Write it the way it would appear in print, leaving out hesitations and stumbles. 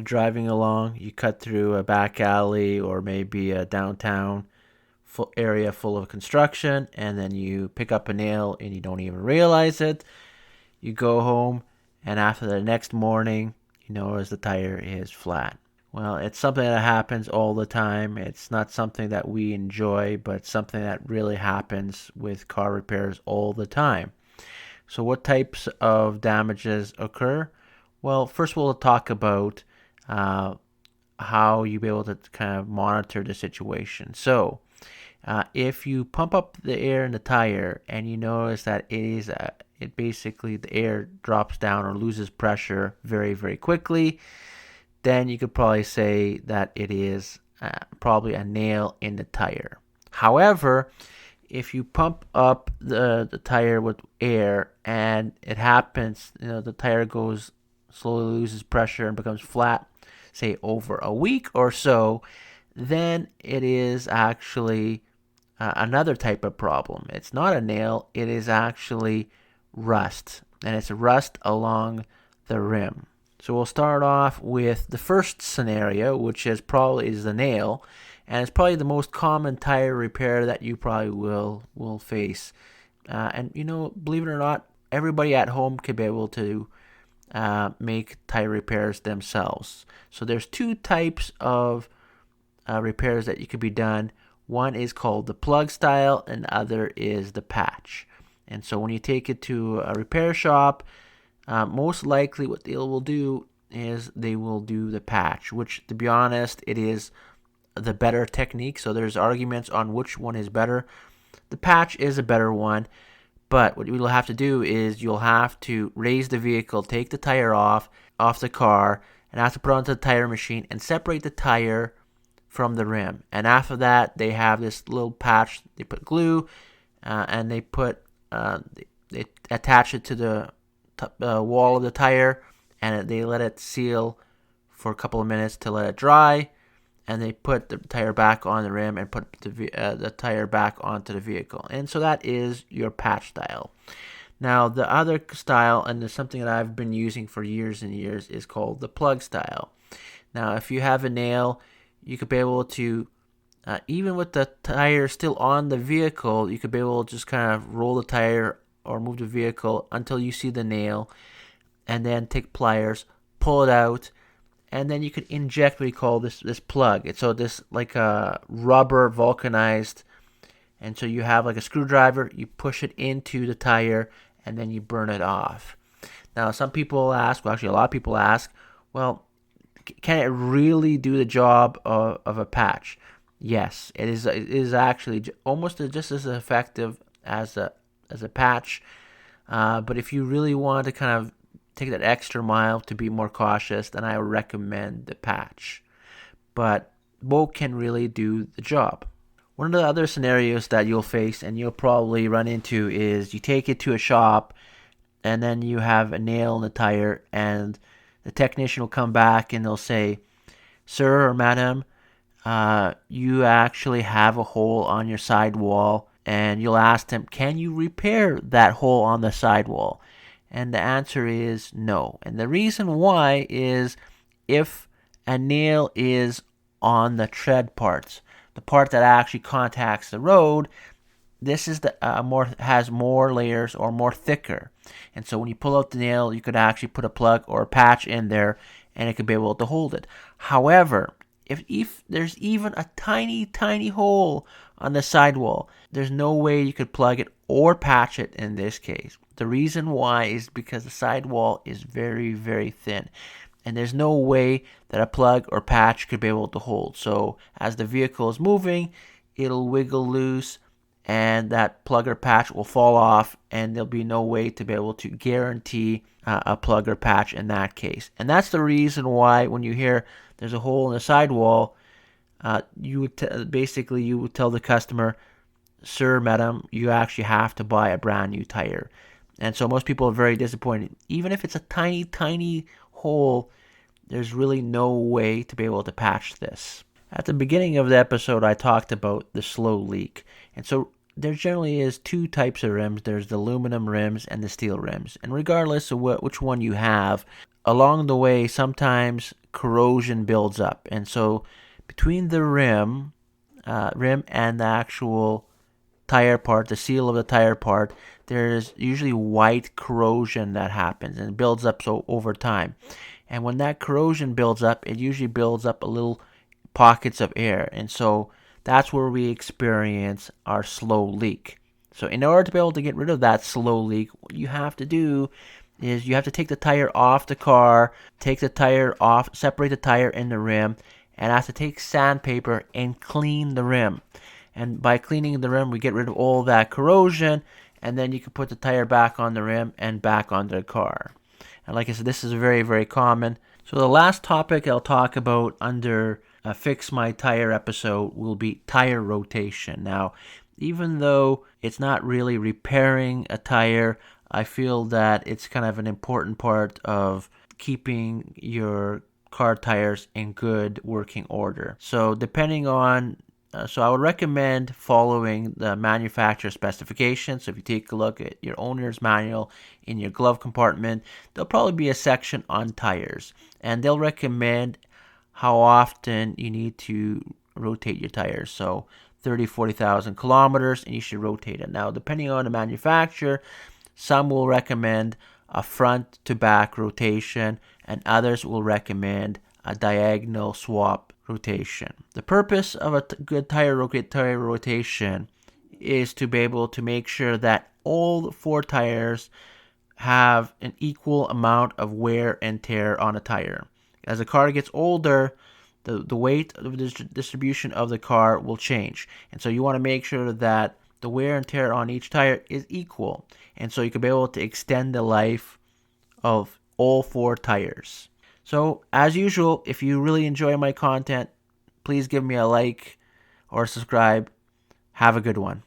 driving along, you cut through a back alley or maybe a downtown area full of construction, and then you pick up a nail and you don't even realize it. You go home, and after the next morning, you notice the tire is flat. Well, it's something that happens all the time. It's not something that we enjoy, but something that really happens with car repairs all the time. So what types of damages occur? Well, first we'll talk about how you'll be able to kind of monitor the situation. So if you pump up the air in the tire and you notice that it basically the air drops down or loses pressure very, very quickly, then you could probably say that it is probably a nail in the tire. However, if you pump up the tire with air and it happens, the tire slowly loses pressure and becomes flat, say over a week or so, then it is actually another type of problem. It's not a nail, it is actually rust, and it's rust along the rim. So we'll start off with the first scenario, which is the nail, and it's probably the most common tire repair that you probably will face. And believe it or not, everybody at home could be able to make tire repairs themselves. So there's two types of repairs that you could be done. One is called the plug style, and the other is the patch. And so when you take it to a repair shop, most likely what they will do is they will do the patch, which, to be honest, it is the better technique. So there's arguments on which one is better. The patch is a better one, but what you'll have to do is you'll have to raise the vehicle, take the tire off the car, and have to put it onto the tire machine and separate the tire from the rim. And after that, they have this little patch. They put glue, and they attach it to the wall of the tire, and they let it seal for a couple of minutes to let it dry, and they put the tire back on the rim and put the tire back onto the vehicle. And so that is your patch style. Now, the other style, and there's something that I've been using for years and years, is called the plug style. Now, if you have a nail, you could be able to, even with the tire still on the vehicle, you could be able to just kind of roll the tire or move the vehicle until you see the nail, and then take pliers, pull it out, and then you could inject what you call this plug. It's so this like a rubber vulcanized, and so you have like a screwdriver, you push it into the tire, and then you burn it off. Now, some people ask, well, actually a lot of people ask, well, can it really do the job of a patch? Yes, it is. It is actually almost just as effective as a patch. But if you really want to kind of take that extra mile to be more cautious, then I would recommend the patch. But both can really do the job. One of the other scenarios that you'll face and you'll probably run into is you take it to a shop and then you have a nail in the tire, and the technician will come back and they'll say, "Sir or madam, you actually have a hole on your sidewall." And you'll ask them, "Can you repair that hole on the sidewall?" And the answer is no. And the reason why is if a nail is on the tread parts, the part that actually contacts the road, this is has more layers or more thicker. And so when you pull out the nail, you could actually put a plug or a patch in there, and it could be able to hold it. However, if there's even a tiny hole on the sidewall, there's no way you could plug it or patch it in this case. The reason why is because the sidewall is very, very thin, and there's no way that a plug or patch could be able to hold. So as the vehicle is moving, it'll wiggle loose, and that plug or patch will fall off, and there'll be no way to be able to guarantee a plug or patch in that case. And that's the reason why when you hear there's a hole in the sidewall, you would tell the customer, "Sir, madam, you actually have to buy a brand new tire." And so most people are very disappointed. Even if it's a tiny hole, there's really no way to be able to patch this. At the beginning of the episode, I talked about the slow leak. And so there generally is two types of rims. There's the aluminum rims and the steel rims. And regardless of which one you have, along the way, sometimes corrosion builds up. And so between the rim and the actual tire part, the seal of the tire part, there's usually white corrosion that happens and it builds up so over time. And when that corrosion builds up, it usually builds up a little pockets of air. And so that's where we experience our slow leak. So in order to be able to get rid of that slow leak, what you have to do is you have to take the tire off the car, take the tire off, separate the tire and the rim, and have to take sandpaper and clean the rim. And by cleaning the rim, we get rid of all that corrosion, and then you can put the tire back on the rim and back onto the car. And like I said, this is very, very common. So the last topic I'll talk about under a Fix My Tire episode will be tire rotation. Now, even though it's not really repairing a tire, I feel that it's kind of an important part of keeping your car tires in good working order. So depending on so I would recommend following the manufacturer specifications. So if you take a look at your owner's manual in your glove compartment, there'll probably be a section on tires. And they'll recommend how often you need to rotate your tires. So 40,000 kilometers, and you should rotate it. Now, depending on the manufacturer, some will recommend a front to back rotation, and others will recommend a diagonal swap rotation. The purpose of a good tire rotation is to be able to make sure that all 4 tires have an equal amount of wear and tear on a tire. As the car gets older, the weight of the distribution of the car will change. And so you want to make sure that the wear and tear on each tire is equal. And so you can be able to extend the life of all 4 tires. So, as usual, if you really enjoy my content, please give me a like or subscribe. Have a good one.